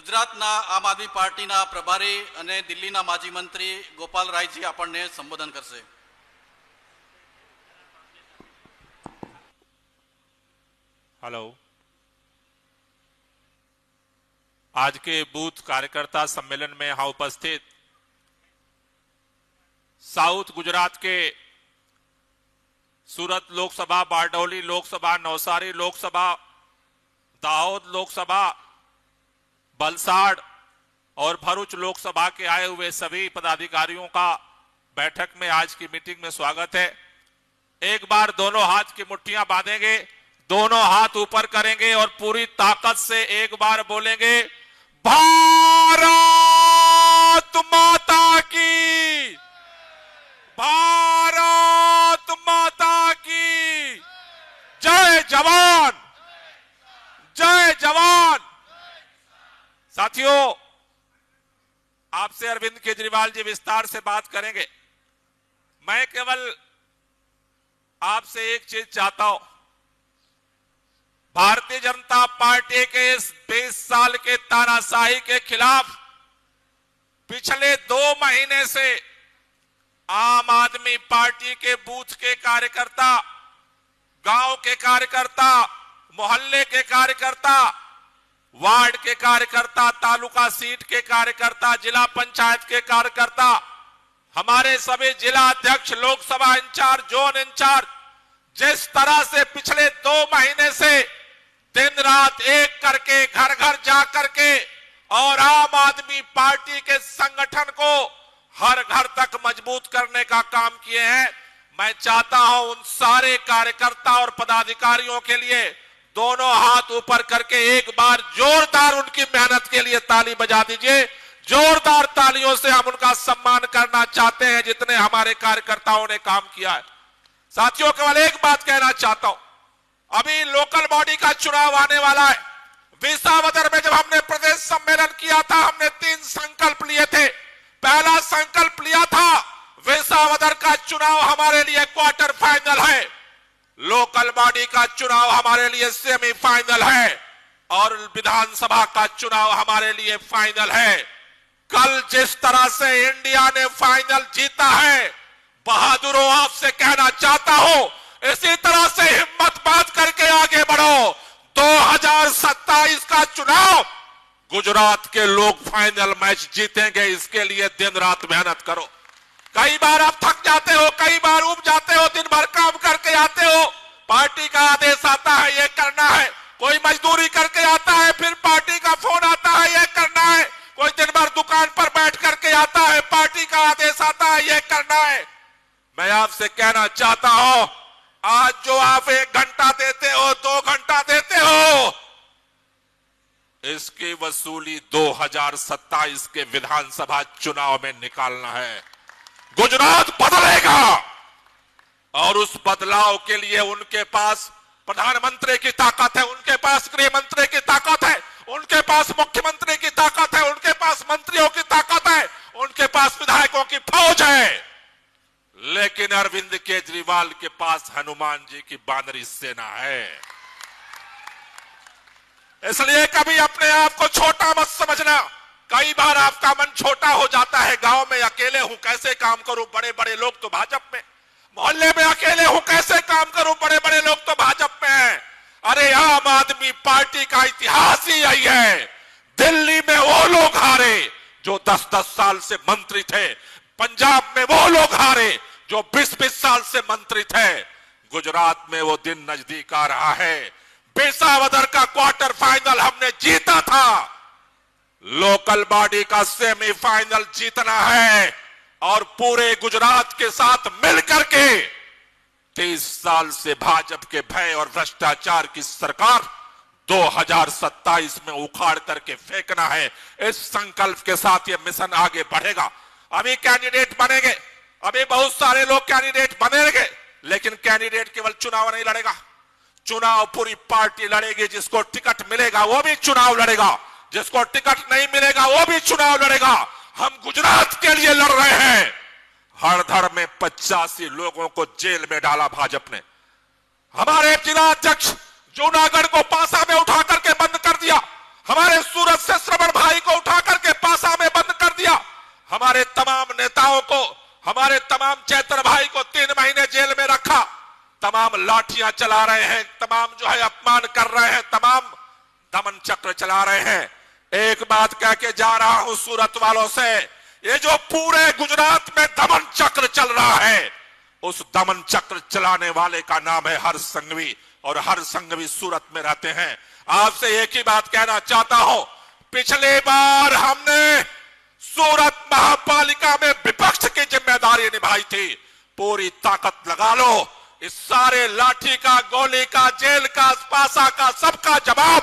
ગુજરાતના આમ આદમી પાર્ટીના પ્રભારી અને દિલ્હીના માજી મંત્રી ગોપાલ રાયજી આપણને સંબોધન કરશે। हेलो। आज के बूथ कार्यकर्ता सम्मेलन में यहाँ उपस्थित साउथ गुजरात के सूरत लोकसभा, बारडोली लोकसभा, नवसारी लोकसभा, दाहोद लोकसभा, बलसाड़ और भरूच लोकसभा के आए हुए सभी पदाधिकारियों का बैठक में आज की मीटिंग में स्वागत है। एक बार दोनों हाथ की मुट्ठियां बांधेंगे, दोनों हाथ ऊपर करेंगे और पूरी ताकत से एक बार बोलेंगे, भारत माता की, भारत माता की जय जवान, जय जवान। साथियों, आपसे अरविंद केजरीवाल जी विस्तार से बात करेंगे। मैं केवल आपसे एक चीज चाहता हूं, भारतीय जनता पार्टी के इस 20 साल के तानाशाही के खिलाफ पिछले 2 महीने से आम आदमी पार्टी के बूथ के कार्यकर्ता, गांव के कार्यकर्ता, मोहल्ले के कार्यकर्ता, वार्ड के कार्यकर्ता, तालुका सीट के कार्यकर्ता, जिला पंचायत के कार्यकर्ता, हमारे सभी जिला अध्यक्ष, लोकसभा इंचार्ज, जोन इंचार्ज, जिस तरह से पिछले 2 महीने से दिन रात एक करके घर घर जा करके और आम आदमी पार्टी के संगठन को हर घर तक मजबूत करने का काम किए हैं, मैं चाहता हूं उन सारे कार्यकर्ता और पदाधिकारियों के लिए दोनों हाथ ऊपर करके एक बार जोरदार उनकी मेहनत के लिए ताली बजा दीजिए। जोरदार तालियों से हम उनका सम्मान करना चाहते हैं जितने हमारे कार्यकर्ताओं ने काम किया है। साथियों, केवल एक बात कहना चाहता हूं, अभी लोकल बॉडी का चुनाव आने वाला है। विसावदर में जब हमने प्रदेश सम्मेलन किया था, हमने 3 संकल्प लिए थे। पहला संकल्प लिया था, विसावदर का चुनाव हमारे लिए क्वार्टर फाइनल है, लोकल बॉडी का चुनाव हमारे लिए सेमीफाइनल है और विधानसभा का चुनाव हमारे लिए फाइनल है। कल जिस तरह से इंडिया ने फाइनल जीता है, बहादुरों आपसे कहना चाहता हूं, इसी तरह से हिम्मत बांध करके आगे बढ़ो। 2027 का चुनाव गुजरात के लोग फाइनल मैच जीतेंगे, इसके लिए दिन रात मेहनत करो। कई बार आप थक जाते हो, कई बार उब जाते हो, दिन भर काम करके आते हो, पार्टी का आदेश आता है ये करना है, कोई मजदूरी करके आता है, फिर पार्टी का फोन आता है ये करना है, कोई दिन भर दुकान पर बैठ करके आता है, पार्टी का आदेश आता है ये करना है। मैं आपसे कहना चाहता हूं, आज जो आप 1 घंटा देते हो, 2 घंटा देते हो, इसकी वसूली 2027 के विधानसभा चुनाव में निकालना है। गुजरात बदलेगा और उस बदलाव के लिए उनके पास प्रधानमंत्री की ताकत है, उनके पास गृह मंत्री की ताकत है, उनके पास मुख्यमंत्री की ताकत है, उनके पास मंत्रियों की ताकत है, उनके पास विधायकों की फौज है। लेकिन अरविंद केजरीवाल के पास हनुमान जी की बानरी सेना है। इसलिए कभी अपने आप को छोटा मत समझना। कई बार आपका मन छोटा हो जाता है, गांव में अकेले हूं कैसे काम करूं, बड़े बड़े लोग तो भाजपा में, मोहल्ले में अकेले हूं कैसे काम करूं, बड़े बड़े लोग तो भाजपा में हैं। अरे आम आदमी पार्टी का इतिहास ही यही है। दिल्ली में वो लोग हारे जो 10-10 साल से मंत्री थे, पंजाब में वो लोग हारे जो 20-20 साल से मंत्री थे, गुजरात में वो दिन नजदीक आ रहा है। विसावदर का क्वार्टर फाइनल हमने जीता था, लोकल बॉडी का सेमीफाइनल जीतना है और पूरे गुजरात के साथ मिलकर के 30 साल से भाजपा के भय और भ्रष्टाचार की सरकार 2027 में उखाड़ करके फेंकना है। इस संकल्प के साथ ये मिशन आगे बढ़ेगा। अभी कैंडिडेट बनेंगे, अभी बहुत सारे लोग कैंडिडेट बनेंगे, लेकिन कैंडिडेट केवल चुनाव नहीं लड़ेगा, चुनाव पूरी पार्टी लड़ेगी। जिसको टिकट मिलेगा वो भी चुनाव लड़ेगा, जिसको टिकट नहीं मिलेगा वो भी चुनाव लड़ेगा। हम गुजरात के लिए लड़ रहे हैं। हरदर में 85 लोगों को जेल में डाला भाजपा ने। हमारे जिला अध्यक्ष जूनागढ़ को पासा में उठा करके बंद कर दिया। हमारे सूरत से श्रवण भाई नेताओं को, हमारे तमाम चैतर भाई को 3 महीने जेल में रखा, तमाम लाठियां चला रहे हैं, तमाम जो है अपमान कर रहे हैं, तमाम दमन चक्र चला रहे हैं। एक बात कह के जा रहा हूं सूरत वालों से, ये जो पूरे गुजरात में दमन चक्र चल रहा है, उस दमन चक्र चलाने वाले का नाम है हर्ष संघवी, और हर्ष संघवी सूरत में रहते हैं। आपसे एक ही बात कहना चाहता हूं, पिछले बार हमने सूरत महापालिका में विपक्ष की जिम्मेदारी निभाई थी, पूरी ताकत लगा लो, इस सारे लाठी का, गोली का, जेल का, पासा का, सबका जवाब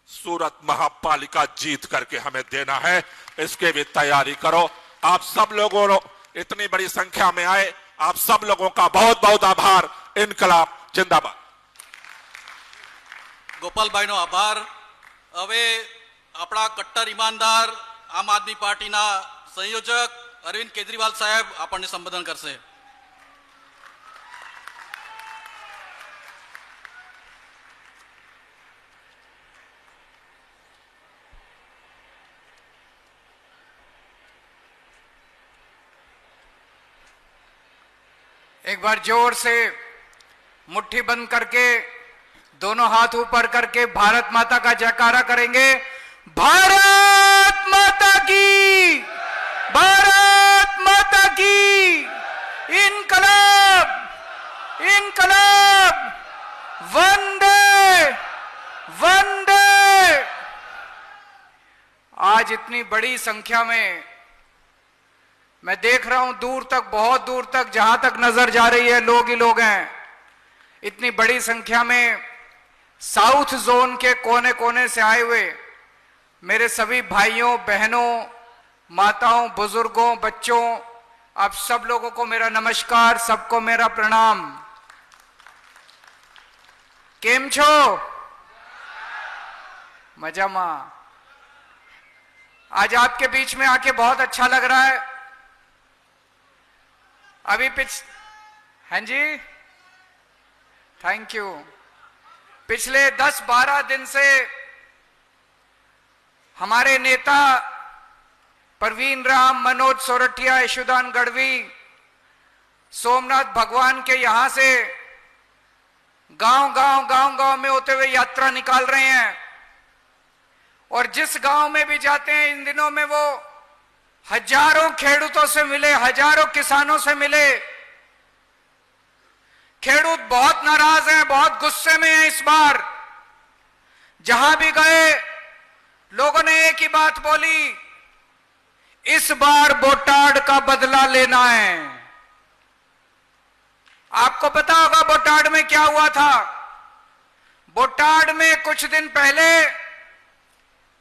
सूरत महापालिका जीत करके हमें देना है। इसके भी तैयारी करो। आप सब लोगों इतनी बड़ी संख्या में आए, आप सब लोगों का बहुत बहुत आभार। इनकलाब जिंदाबाद। ગોપાલભાઈનો આભાર। હવે આપણા કટ્ટર ઈમાનદાર આમ આદમી પાર્ટીના સંયોજક અરવિંદ કેજરીવાલ સાહેબ આપણને સંબોધન કરશે। एक बार जोर से मुट्ठी बंद करके दोनों हाथ ऊपर करके भारत माता का जयकारा करेंगे। भारत माता की, भारत माता की, इनकलाब, इनकलाब, वंदे वंदे। आज इतनी बड़ी संख्या में मैं देख रहा हूं, दूर तक, बहुत दूर तक, जहां तक नजर जा रही है लोग ही लोग हैं। इतनी बड़ी संख्या में साउथ जोन के कोने कोने से आए हुए मेरे सभी भाइयों, बहनों, माताओं, बुजुर्गों, बच्चों, आप सब लोगों को मेरा नमस्कार, सबको मेरा प्रणाम। केम छो? मजामा। आज आपके बीच में आके बहुत अच्छा लग रहा है। अभी हाँ जी, थैंक यू। पिछले 10-12 दिन से हमारे नेता परवीन राम, मनोज सोरठिया, यशोदान गढ़वी, सोमनाथ भगवान के यहां से गांव में होते हुए यात्रा निकाल रहे हैं, और जिस गांव में भी जाते हैं इन दिनों में वो हजारों खेडूतों से मिले, हजारों किसानों से मिले। खेडूत बहुत नाराज हैं, बहुत गुस्से में हैं। इस बार जहां भी गए लोगों ने एक ही बात बोली, इस बार बोटाड का बदला लेना है। आपको पता होगा बोटाड में क्या हुआ था। बोटाड में कुछ दिन पहले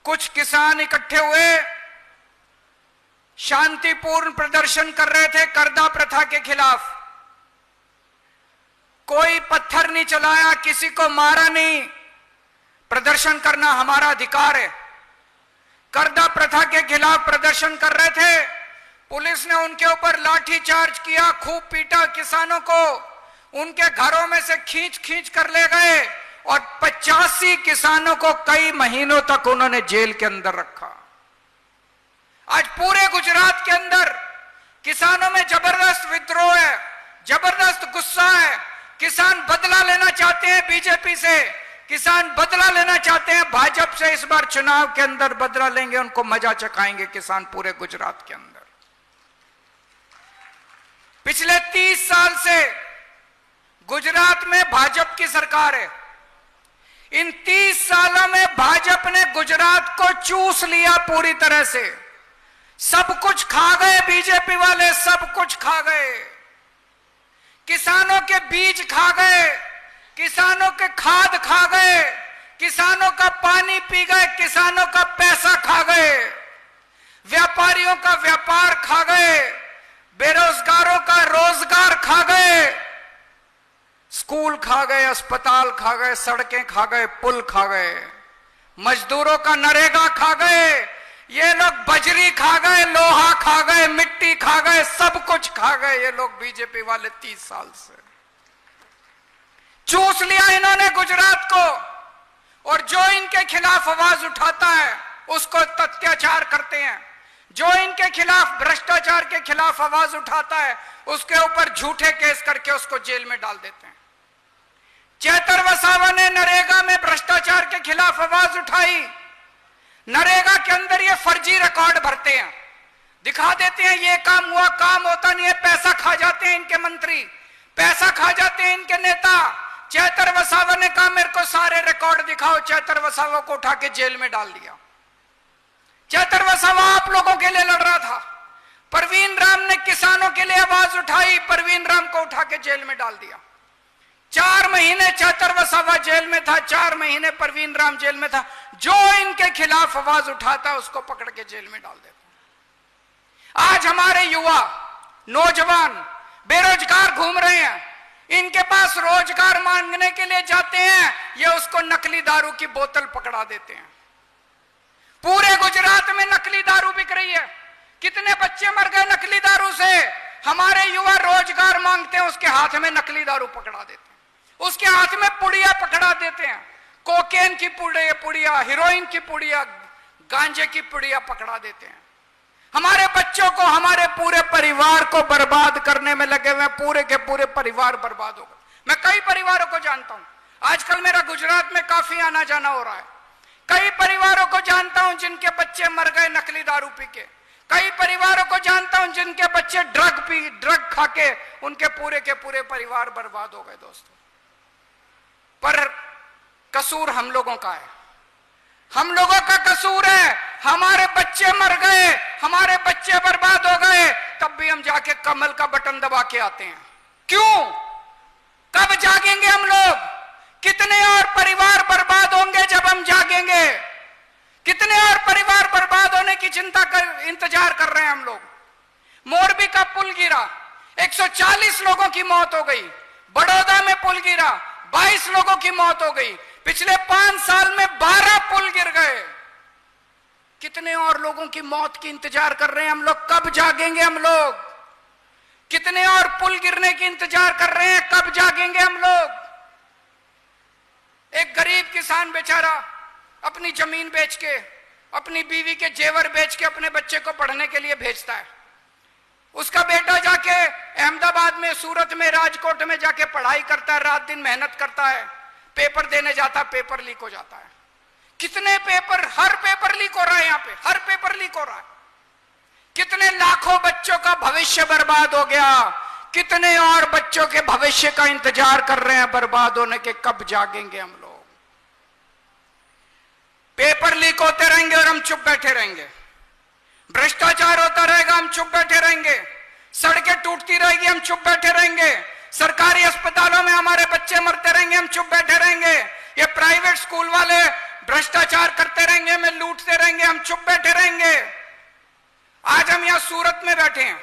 कुछ किसान इकट्ठे हुए, शांतिपूर्ण प्रदर्शन कर रहे थे करदा प्रथा के खिलाफ। कोई पत्थर नहीं चलाया, किसी को मारा नहीं। प्रदर्शन करना हमारा अधिकार है। करदा प्रथा के खिलाफ प्रदर्शन कर रहे थे, पुलिस ने उनके ऊपर लाठी चार्ज किया, खूब पीटा किसानों को, उनके घरों में से खींच खींच कर ले गए, और 85 किसानों को कई महीनों तक उन्होंने जेल के अंदर रखा। आज पूरे गुजरात के अंदर किसानों में जबरदस्त विद्रोह है, जबरदस्त गुस्सा है। किसान बदला लेना चाहते हैं बीजेपी से, किसान बदला लेना चाहते हैं भाजपा से। इस बार चुनाव के अंदर बदला लेंगे, उनको मजा चखाएंगे किसान पूरे गुजरात के अंदर। पिछले 30 साल से गुजरात में भाजपा की सरकार है। इन 30 सालों में भाजपा ने गुजरात को चूस लिया पूरी तरह से। सब कुछ खा गए बीजेपी वाले, सब कुछ खा गए। किसानों के बीज खा गए, किसानों के खाद खा गए, किसानों का पानी पी गए, किसानों का पैसा खा गए, व्यापारियों का व्यापार खा गए, बेरोजगारों का रोजगार खा गए, स्कूल खा गए, अस्पताल खा गए, सड़कें खा गए, पुल खा गए, मजदूरों का नरेगा खा गए। ये लोग बजरी खा गए, लोहा खा गए, मिट्टी खा गए, सब कुछ खा गए ये लोग बीजेपी वाले। 30 साल से चूस लिया इन्होंने गुजरात को, और जो इनके खिलाफ आवाज उठाता है उसको अत्याचार करते हैं। जो इनके खिलाफ भ्रष्टाचार के खिलाफ आवाज उठाता है उसके ऊपर झूठे केस करके उसको जेल में डाल देते हैं। चेतर वसावा ने नरेगा में भ्रष्टाचार के खिलाफ आवाज उठाई। नरेगा के अंदर ये फर्जी रिकॉर्ड भरते हैं, दिखा देते हैं ये काम हुआ, काम होता नहीं है, पैसा खा जाते हैं इनके मंत्री, पैसा खा जाते हैं इनके नेता। चेतर वसावा ने कहा मेरे को सारे रिकॉर्ड दिखाओ, चेतर वसावा को उठा के जेल में डाल दिया। चेतर वसावा आप लोगों के लिए लड़ रहा था। परवीन राम ने किसानों के लिए आवाज उठाई, परवीन राम को उठा के जेल में डाल दिया। 4 महीने चेतर वसावा जेल में था, 4 महीने परवीन राम जेल में था। जो इनके खिलाफ आवाज उठाता उसको पकड़ के जेल में डाल देता। आज हमारे युवा नौजवान बेरोजगार घूम रहे हैं, इनके पास रोजगार मांगने के लिए जाते हैं, ये उसको नकली दारू की बोतल पकड़ा देते हैं। पूरे गुजरात में नकली दारू बिक रही है। कितने बच्चे मर गए नकली दारू से। हमारे युवा रोजगार मांगते हैं, उसके हाथ में नकली दारू पकड़ा देते हैं, उसके हाथ में पुड़िया पकड़ा देते हैं, कोकेन की पुड़िया, हीरोइन की पुड़िया, गांजे की पुड़िया पकड़ा देते हैं। हमारे बच्चों को, हमारे पूरे परिवार को बर्बाद करने में लगे हुए, पूरे के पूरे परिवार बर्बाद हो गए। मैं कई परिवारों को जानता हूं, आजकल मेरा गुजरात में काफी आना जाना हो रहा है। कई परिवारों को जानता हूं जिनके बच्चे मर गए नकली दारू पी के। कई परिवारों को जानता हूं जिनके बच्चे ड्रग खा के उनके पूरे के पूरे परिवार बर्बाद हो गए। दोस्तों, पर कसूर हम लोगों का है, हम लोगों का कसूर है। हमारे बच्चे मर गए, हमारे बच्चे बर्बाद हो गए, तब भी हम जाके कमल का बटन दबा के आते हैं। क्यों? कब जागेंगे हम लोग? कितने और परिवार बर्बाद होंगे जब हम जागेंगे? कितने और परिवार बर्बाद होने की इंतजार कर रहे हैं हम लोग। मोरबी का पुल गिरा, 140 लोगों की मौत हो गई। बड़ौदा में पुल गिरा, 22 लोगों की मौत हो गई। पिछले 5 साल में 12 पुल गिर गए। कितने और लोगों की मौत की इंतजार कर रहे हैं हम लोग? कब जागेंगे हम लोग? कितने और पुल गिरने की इंतजार कर रहे हैं? कब जागेंगे हम लोग? एक गरीब किसान बेचारा अपनी जमीन बेच के, अपनी बीवी के जेवर बेच के अपने बच्चे को पढ़ने के लिए भेजता है। उसका बेटा जाके अहमदाबाद में, सूरत में, राजकोट में जाके पढ़ाई करता है, रात दिन मेहनत करता है, पेपर देने जाता, पेपर लीक हो जाता है। कितने पेपर, हर पेपर लीक हो रहा है, यहां पे हर पेपर लीक हो रहा है। कितने लाखों बच्चों का भविष्य बर्बाद हो गया। कितने और बच्चों के भविष्य का इंतजार कर रहे हैं बर्बाद होने के। कब जागेंगे हम लोग? पेपर लीक होते रहेंगे और हम चुप बैठे रहेंगे। भ्रष्टाचार होता रहेगा, हम चुप बैठे रहेंगे। सड़कें टूटती रहेगी, हम चुप बैठे रहेंगे। सरकारी अस्पतालों में हमारे बच्चे मरते रहेंगे, हम चुप बैठे रहेंगे। ये प्राइवेट स्कूल वाले भ्रष्टाचार करते रहेंगे, हमें लूटते रहेंगे, हम चुप बैठे रहेंगे। आज हम यहां सूरत में बैठे हैं।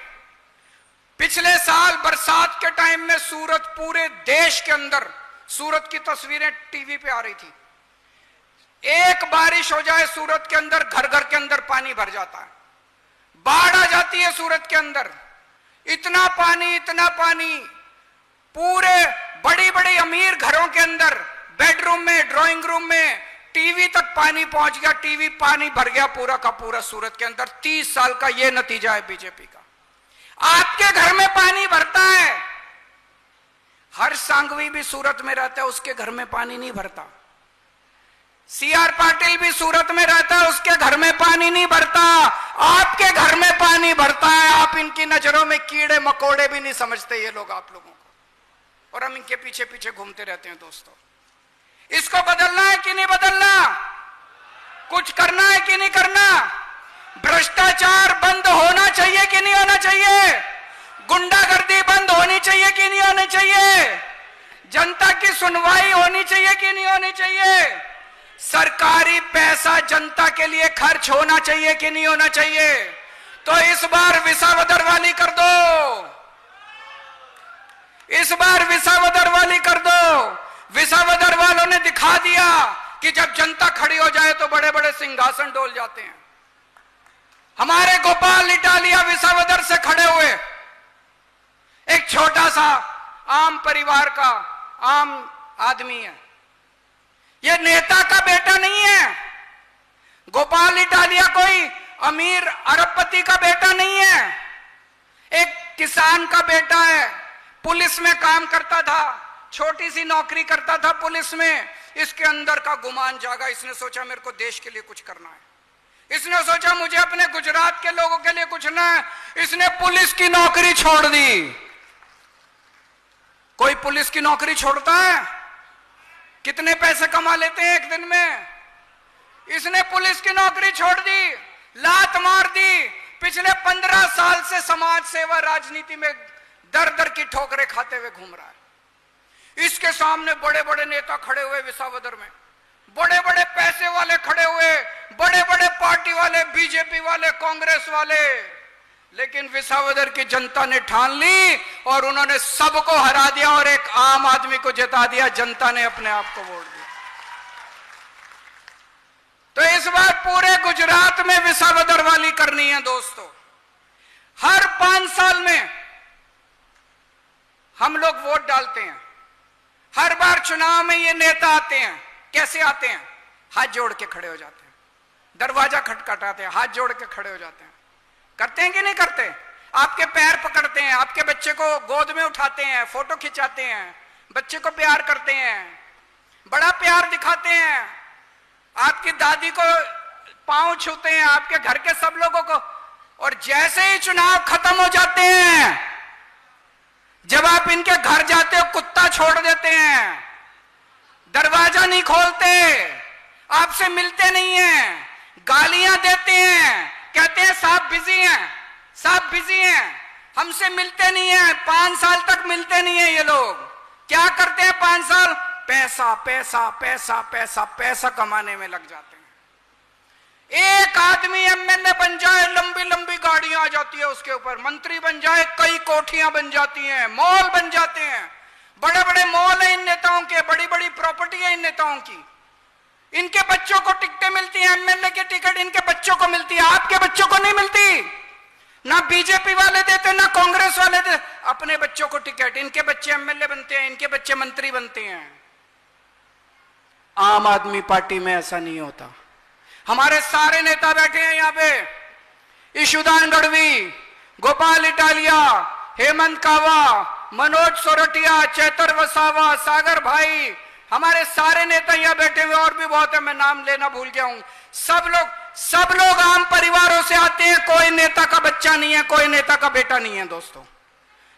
पिछले साल बरसात के टाइम में सूरत, पूरे देश के अंदर सूरत की तस्वीरें टीवी पे आ रही थी। एक बारिश हो जाए सूरत के अंदर, घर घर के अंदर पानी भर जाता है, बाढ़ आ जाती है सूरत के अंदर। इतना पानी, इतना पानी, पूरे बड़ी बड़ी अमीर घरों के अंदर बेडरूम में, ड्राइंग रूम में, टीवी तक पानी पहुंच गया। टीवी पानी भर गया पूरा का पूरा सूरत के अंदर। 30 साल का यह नतीजा है बीजेपी का। आपके घर में पानी भरता है, हर सांगवी भी सूरत में रहता है, उसके घर में पानी नहीं भरता। सीआर पाटिल भी सूरत में रहता है, उसके घर में पानी नहीं भरता। आपके घर में पानी भरता है। आप इनकी नजरों में कीड़े मकोड़े भी नहीं समझते ये लोग आप लोगों को, और हम इनके पीछे पीछे घूमते रहते हैं। दोस्तों, इसको बदलना है कि नहीं बदलना? कुछ करना है कि नहीं करना? भ्रष्टाचार बंद होना चाहिए कि नहीं होना चाहिए? गुंडागर्दी बंद होनी चाहिए कि नहीं होनी चाहिए? जनता की सुनवाई होनी चाहिए कि नहीं होनी चाहिए? सरकारी पैसा जनता के लिए खर्च होना चाहिए कि नहीं होना चाहिए? तो इस बार विसावदर वाली कर दो, इस बार विसावदर वाली कर दो। विसावदर वालों ने दिखा दिया कि जब जनता खड़ी हो जाए तो बड़े बड़े सिंहासन डोल जाते हैं। हमारे गोपाल इटालिया विसावदर से खड़े हुए, एक छोटा सा आम परिवार का आम आदमी है, यह नेता का बेटा नहीं है। गोपाल इटालिया कोई अमीर अरबपति का बेटा नहीं है, एक किसान का बेटा है। पुलिस में काम करता था, छोटी सी नौकरी करता था पुलिस में। इसके अंदर का गुमान जागा, इसने सोचा मेरे को देश के लिए कुछ करना है। इसने सोचा मुझे अपने गुजरात के लोगों के लिए कुछ ना है। इसने पुलिस की नौकरी छोड़ दी। कोई पुलिस की नौकरी छोड़ता है? कितने पैसे कमा लेते हैं एक दिन में? इसने पुलिस की नौकरी छोड़ दी, लात मार दी। पिछले 15 साल से समाज सेवा राजनीति में दर दर की ठोकरें खाते हुए घूम रहा है। इसके सामने बड़े बड़े नेता खड़े हुए विसावदर में, बड़े बड़े पैसे वाले खड़े हुए, बड़े बड़े पार्टी वाले, बीजेपी वाले, कांग्रेस वाले। लेकिन विसावदर की जनता ने ठान ली और उन्होंने सबको हरा दिया और एक आम आदमी को जिता दिया। जनता ने अपने आप को वोट दिया। तो इस बार पूरे गुजरात में विसावदर वाली करनी है दोस्तों। हर 5 साल में हम लोग वोट डालते हैं। हर बार चुनाव में ये नेता आते हैं। कैसे आते हैं? हाथ जोड़ के खड़े हो जाते हैं, दरवाजा खटखटाते हैं, हाथ जोड़ के खड़े हो जाते हैं। करते हैं कि नहीं करते? आपके पैर पकड़ते हैं, आपके बच्चे को गोद में उठाते हैं, फोटो खिंचाते हैं, बच्चे को प्यार करते हैं, बड़ा प्यार दिखाते हैं, आपकी दादी को पांव छूते हैं, आपके घर के सब लोगों को। और जैसे ही चुनाव खत्म हो जाते हैं, जब आप इनके घर जाते हो, कुत्ता छोड़ देते हैं, दरवाजा नहीं खोलते, आपसे मिलते नहीं हैं, गालियां देते हैं, कहते हैं साहब बिजी हैं, साहब बिजी हैं, हमसे मिलते नहीं हैं। 5 साल तक मिलते नहीं है ये लोग। क्या करते हैं 5 साल? पैसा पैसा पैसा पैसा पैसा कमाने में लग जाते हैं। एक आदमी एमएलए बन जाए, लंबी लंबी गाड़ियां आ जाती है उसके ऊपर, मंत्री बन जाए, कई कोठियां बन जाती हैं, मॉल बन जाते हैं, बड़े बड़े मॉल है इन नेताओं के, बड़ी बड़ी प्रॉपर्टी है इन नेताओं की। इनके बच्चों को टिकटें मिलती हैं, एमएलए की टिकट इनके बच्चों को मिलती है, आपके बच्चों को नहीं मिलती। ना बीजेपी वाले देते, ना कांग्रेस वाले देते अपने बच्चों को टिकट। इनके बच्चे एमएलए बनते हैं, इनके बच्चे मंत्री बनते हैं। आम आदमी पार्टी में ऐसा नहीं होता। हमारे सारे नेता बैठे हैं यहाँ पे, ईशुदान गढ़वी, गोपाल इटालिया, हेमंत कावा, मनोज सोरठिया, चैतर वसावा, सागर भाई, हमारे सारे नेता यहाँ बैठे हुए, और भी बहुत है, मैं नाम लेना भूल गया हूं। सब लोग आम परिवारों से आते हैं। कोई नेता का बच्चा नहीं है, कोई नेता का बेटा नहीं है दोस्तों।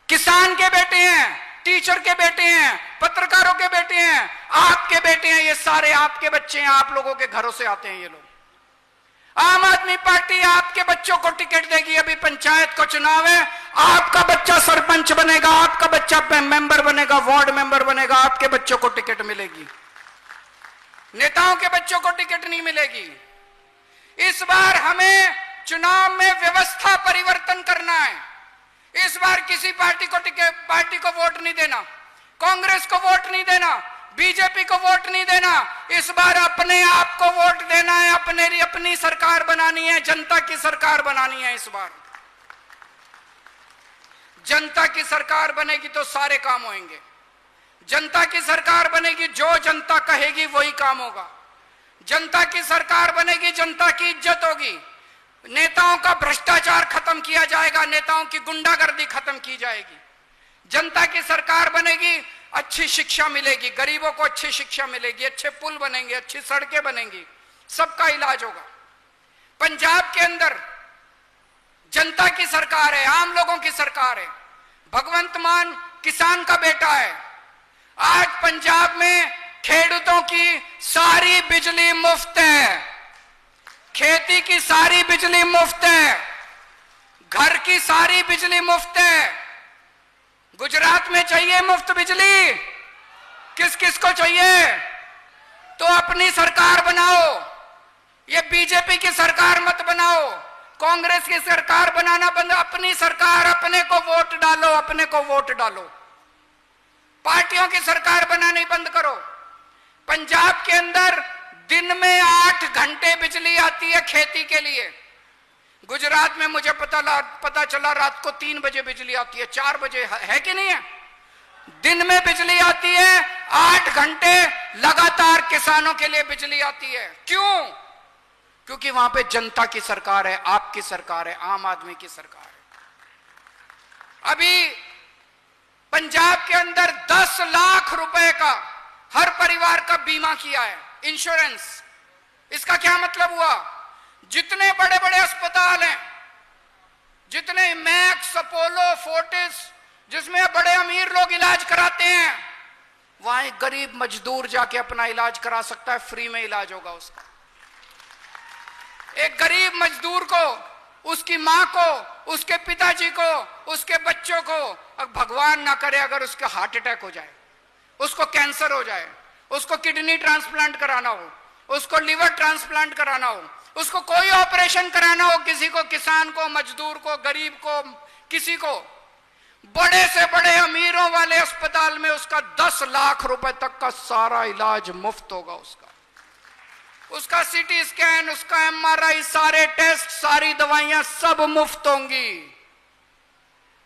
किसान के बेटे हैं, टीचर के बेटे हैं, पत्रकारों के बेटे हैं, आपके बेटे हैं, ये सारे आपके बच्चे हैं, आप लोगों के घरों से आते हैं ये लोग। आम आदमी पार्टी आपके बच्चों को टिकट देगी। अभी पंचायत का चुनाव है, आपका बच्चा सरपंच बनेगा, आपका बच्चा मेंबर बनेगा, वार्ड मेंबर बनेगा, आपके बच्चों को टिकट मिलेगी। नेताओं के बच्चों को टिकट नहीं मिलेगी। इस बार हमें चुनाव में व्यवस्था परिवर्तन करना है। इस बार किसी पार्टी को वोट नहीं देना, कांग्रेस को वोट नहीं देना, बीजेपी को वोट नहीं देना। इस बार अपने आप को वोट देना है, अपनी सरकार बनानी है, जनता की सरकार बनानी है। इस बार जनता की सरकार बनेगी तो सारे काम होंगे। जनता की सरकार बनेगी, जो जनता कहेगी वही काम होगा। जनता की सरकार बनेगी, जनता की इज्जत होगी, नेताओं का भ्रष्टाचार खत्म किया जाएगा, नेताओं की गुंडागर्दी खत्म की जाएगी। जनता की सरकार बनेगी, अच्छी शिक्षा मिलेगी, गरीबों को अच्छी शिक्षा मिलेगी, अच्छे पुल बनेंगे, अच्छी सड़कें बनेंगी, सबका इलाज होगा। पंजाब के अंदर जनता की सरकार है, आम लोगों की सरकार है। भगवंत मान किसान का बेटा है। आज पंजाब में खेडूतों की सारी बिजली मुफ्त है, खेती की सारी बिजली मुफ्त है, घर की सारी बिजली मुफ्त है। गुजरात में चाहिए मुफ्त बिजली? किस किस को चाहिए? तो अपनी सरकार बनाओ, ये बीजेपी की सरकार मत बनाओ, कांग्रेस की सरकार बनाना बंद। अपनी सरकार, अपने को वोट डालो, अपने को वोट डालो। पार्टियों की सरकार बनानी बंद करो। पंजाब के अंदर दिन में 8 घंटे बिजली आती है खेती के लिए। गुजरात में मुझे पता चला रात को 3 बजे बिजली आती है, 4 बजे, है कि नहीं है? दिन में बिजली आती है, 8 घंटे लगातार किसानों के लिए बिजली आती है। क्यों? क्योंकि वहां पे जनता की सरकार है, आपकी सरकार है, आम आदमी की सरकार है। अभी पंजाब के अंदर 10 लाख रुपए का हर परिवार का बीमा किया है, इंश्योरेंस। इसका क्या मतलब हुआ? जितने बड़े बड़े अस्पताल हैं, जितने मैक्स, अपोलो, फोर्टिस, जिसमें बड़े अमीर लोग इलाज कराते हैं, वहां एक गरीब मजदूर जाके अपना इलाज करा सकता है, फ्री में इलाज होगा उसका। एक गरीब मजदूर को, उसकी मां को, उसके पिताजी को, उसके बच्चों को, अब भगवान ना करे अगर उसका हार्ट अटैक हो जाए, उसको कैंसर हो जाए, उसको किडनी ट्रांसप्लांट कराना हो, उसको लिवर ट्रांसप्लांट कराना हो, उसको कोई ऑपरेशन कराना हो, किसी को, किसान को, मजदूर को, गरीब को, किसी को, बड़े से बड़े अमीरों वाले अस्पताल में उसका 10 लाख रुपए तक का सारा इलाज मुफ्त होगा। उसका सीटी स्कैन, उसका एमआरआई, सारे टेस्ट, सारी दवाइयां सब मुफ्त होंगी।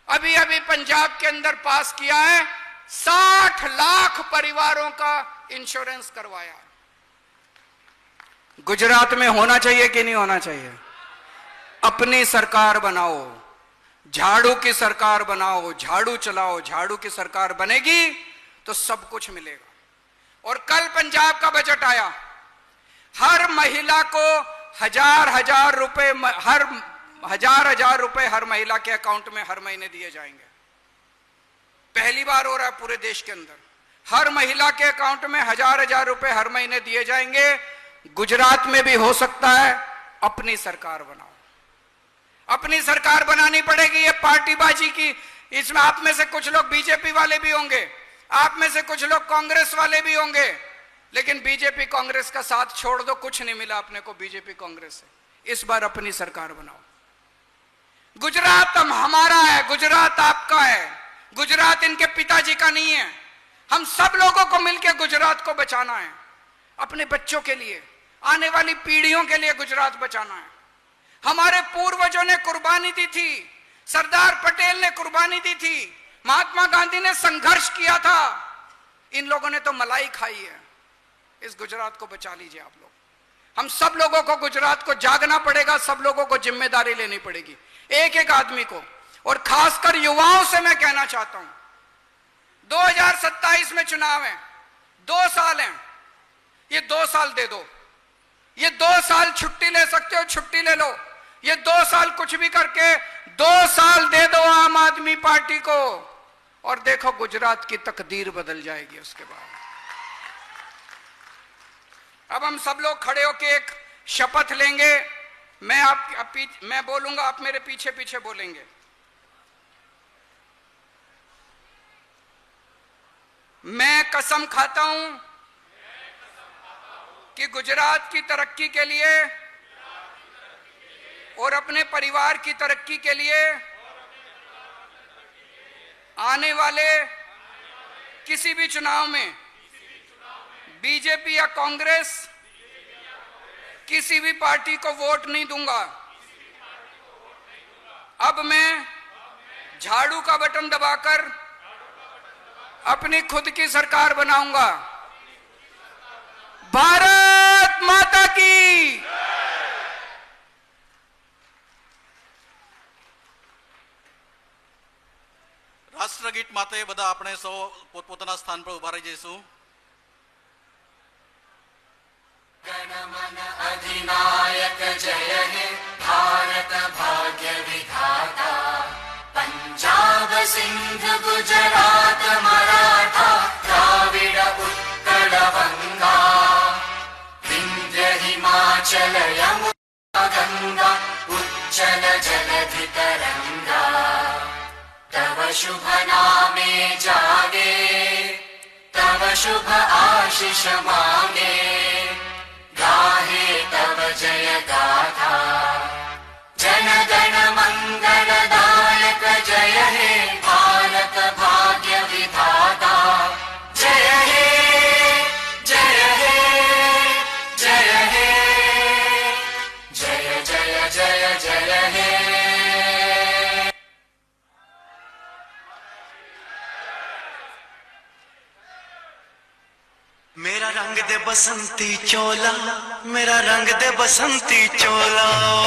अभी अभी पंजाब के अंदर पास किया है, 60 लाख परिवारों का इंश्योरेंस करवाया। गुजरात में होना चाहिए कि नहीं होना चाहिए? अपनी सरकार बनाओ, झाड़ू की सरकार बनाओ, झाड़ू चलाओ, झाड़ू की सरकार बनेगी तो सब कुछ मिलेगा। और कल पंजाब का बजट आया, हर महिला को हजार रुपए, हर हजार रुपए हर महिला के अकाउंट में हर महीने दिए जाएंगे। पहली बार हो रहा है पूरे देश के अंदर, हर महिला के अकाउंट में हजार रुपए हर महीने दिए जाएंगे। गुजरात में भी हो सकता है। अपनी सरकार बनाओ, अपनी सरकार बनानी पड़ेगी। ये पार्टीबाजी की, इसमें आप में से कुछ लोग बीजेपी वाले भी होंगे, आप में से कुछ लोग कांग्रेस वाले भी होंगे, लेकिन बीजेपी कांग्रेस का साथ छोड़ दो, कुछ नहीं मिला अपने को बीजेपी कांग्रेस से। इस बार अपनी सरकार बनाओ। गुजरात हमारा है, गुजरात आपका है, गुजरात इनके पिताजी का नहीं है। हम सब लोगों को मिलकर गुजरात को बचाना है, अपने बच्चों के लिए, आने वाली पीढ़ियों के लिए गुजरात बचाना है। हमारे पूर्वजों ने कुर्बानी दी थी, सरदार पटेल ने कुर्बानी दी थी, महात्मा गांधी ने संघर्ष किया था, इन लोगों ने तो मलाई खाई है। इस गुजरात को बचा लीजिए आप लोग। हम सब लोगों को गुजरात को जागना पड़ेगा, सब लोगों को जिम्मेदारी लेनी पड़ेगी, एक एक आदमी को। और खासकर युवाओं से मैं कहना चाहता हूं, 2027 में चुनाव है, 2 साल हैं, ये 2 साल दे दो। ये 2 साल छुट्टी ले सकते हो, छुट्टी ले लो। ये 2 साल कुछ भी करके 2 साल दे दो आम आदमी पार्टी को, और देखो गुजरात की तकदीर बदल जाएगी उसके बाद। अब हम सब लोग खड़े होकर एक शपथ लेंगे। मैं बोलूंगा, आप मेरे पीछे पीछे बोलेंगे। मैं कसम खाता हूं कि गुजरात की तरक्की के लिए और अपने परिवार की तरक्की के लिए आने वाले किसी भी चुनाव में बीजेपी या कांग्रेस किसी भी पार्टी को वोट नहीं दूंगा। अब मैं झाड़ू का बटन दबाकर अपनी खुद की सरकार बनाऊंगा। भारत माता की। રાષ્ટ્રગીત માટે બધા આપણે સૌ પોતપોતાના સ્થાન પર ઉભા રહી જઈશું। गणमन अधिनायक जय हे भारत भाग्य विधाता, पंजाब सिंध गुजरात मराठा द्राविड उत्कल गंगा, विंध्य हिमाचल यमुना गंगा उच्चल जलधि तरंगा, तव शुभ नामे जागे, तव शुभ आशीष मांगे, गाहे तव जय गाथा, जन गण मंगलदायक जय हे भारत भाग्य विधाता, जय हे जय हे जय हे जय जय जय जय हे। मेरा रंग दे बसंती चोला, मेरा रंग दे बसंती चोला।